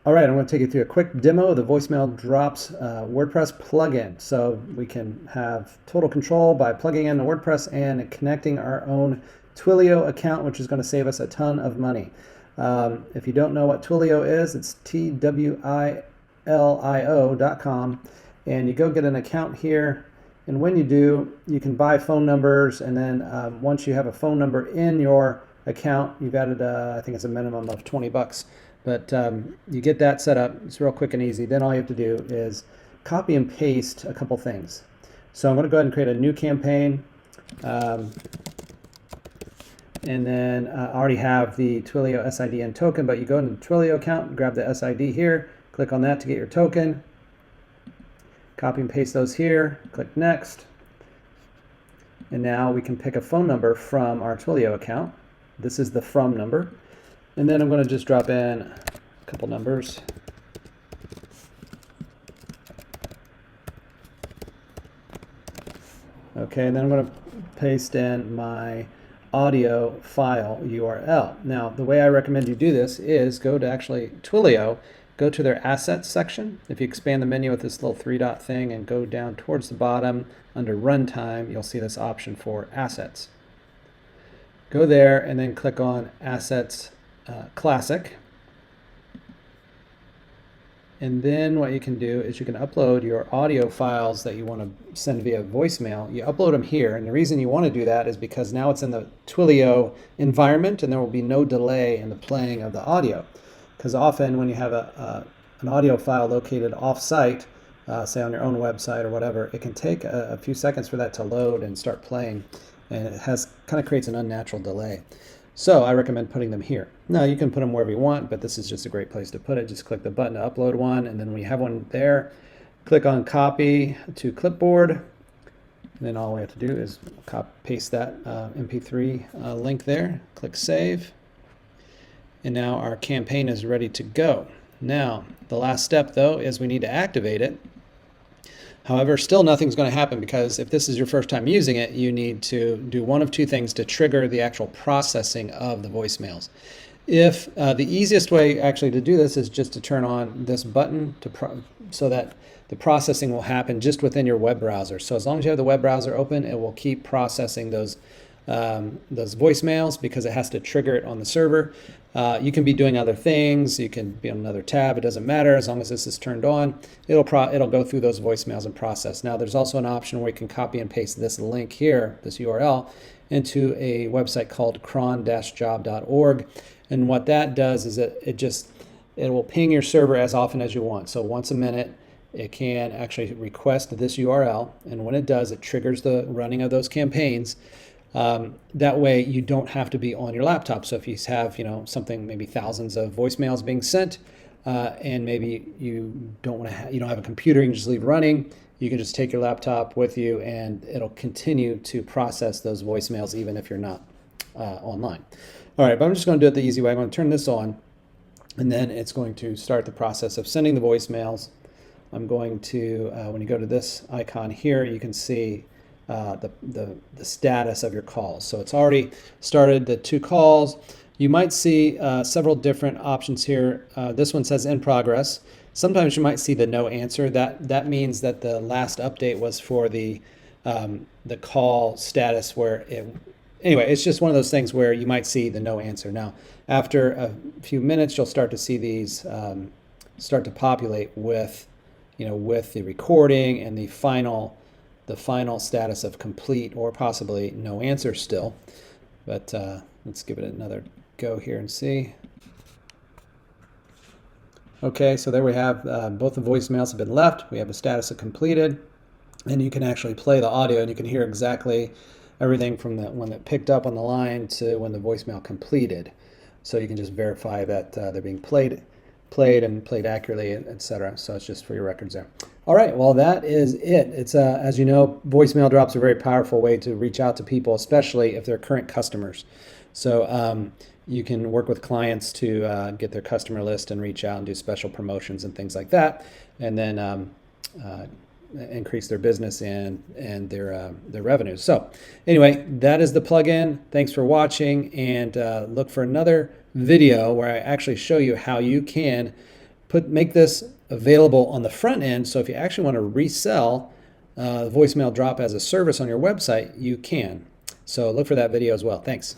All right, I'm going to take you through a quick demo of the Voicemail Drops WordPress plugin. So we can have total control by plugging in the WordPress and connecting our own Twilio account, which is going to save us a ton of money. If you don't know what Twilio is, it's twilio.com, and you go get an account here. And when you do, you can buy phone numbers, and then once you have a phone number in your account, you've added, I think it's a minimum of 20 bucks. But you get that set up. It's real quick and easy. Then all you have to do is copy and paste a couple things. So I'm going to go ahead and create a new campaign. And then I already have the Twilio SID and token, but you go into the Twilio account, grab the SID here, click on that to get your token. Copy and paste those here, click next. And now we can pick a phone number from our Twilio account. This is the from number. And then I'm going to just drop in a couple numbers. Okay, and then I'm going to paste in my audio file URL. Now, the way I recommend you do this is go to actually Twilio, go to their assets section. If you expand the menu with this little three-dot thing and go down towards the bottom under runtime, you'll see this option for assets. Go there and then click on assets classic. And then what you can do is you can upload your audio files that you want to send via voicemail. You upload them here, and the reason you want to do that is because now it's in the Twilio environment and there will be no delay in the playing of the audio. Because often when you have an audio file located off-site, say on your own website or whatever, it can take a few seconds for that to load and start playing, and it kind of creates an unnatural delay. So I recommend putting them here. Now you can put them wherever you want, but this is just a great place to put it. Just click the button to upload one, and then when you have one there, click on copy to clipboard. And then all we have to do is paste that MP3 link there, click save. And now our campaign is ready to go. Now, the last step though is we need to activate it. However, still nothing's going to happen, because if this is your first time using it, you need to do one of two things to trigger the actual processing of the voicemails. If the easiest way actually to do this is just to turn on this button so that the processing will happen just within your web browser. So as long as you have the web browser open, it will keep processing those voicemails, because it has to trigger it on the server. You can be doing other things. You can be on another tab. It doesn't matter. As long as this is turned on, it'll go through those voicemails and process. Now, there's also an option where you can copy and paste this link here, this URL, into a website called cron-job.org. And what that does is it will ping your server as often as you want. So once a minute, it can actually request this URL. And when it does, it triggers the running of those campaigns. That way you don't have to be on your laptop. So if you have, something, maybe thousands of voicemails being sent, and maybe you don't have a computer, you can just leave running. You can just take your laptop with you, and it'll continue to process those voicemails even if you're not online. All right, but I'm just going to do it the easy way. I'm going to turn this on, and then it's going to start the process of sending the voicemails. I'm going to, when you go to this icon here, you can see the status of your calls. So it's already started the 2 calls. You might see several different options here. This one says in progress. Sometimes you might see the no answer. That means that the last update was for the call status anyway, it's just one of those things where you might see the no answer. Now, after a few minutes, you'll start to see these start to populate with the recording and the final status of complete, or possibly no answer still. But let's give it another go here and see. Okay, so there we have both the voicemails have been left. We have a status of completed, and you can actually play the audio, and you can hear exactly everything from when it picked up on the line to when the voicemail completed. So you can just verify that they're being played accurately, etc. So it's just for your records there. All right, well, that is it. It's as you know, voicemail drops are a very powerful way to reach out to people, especially if they're current customers. So you can work with clients to get their customer list and reach out and do special promotions and things like that, and then increase their business and their revenues. So anyway, that is the plugin. Thanks for watching, and look for another video where I actually show you how you can make this available on the front end. So if you actually want to resell voicemail drop as a service on your website, you can. So look for that video as well. Thanks.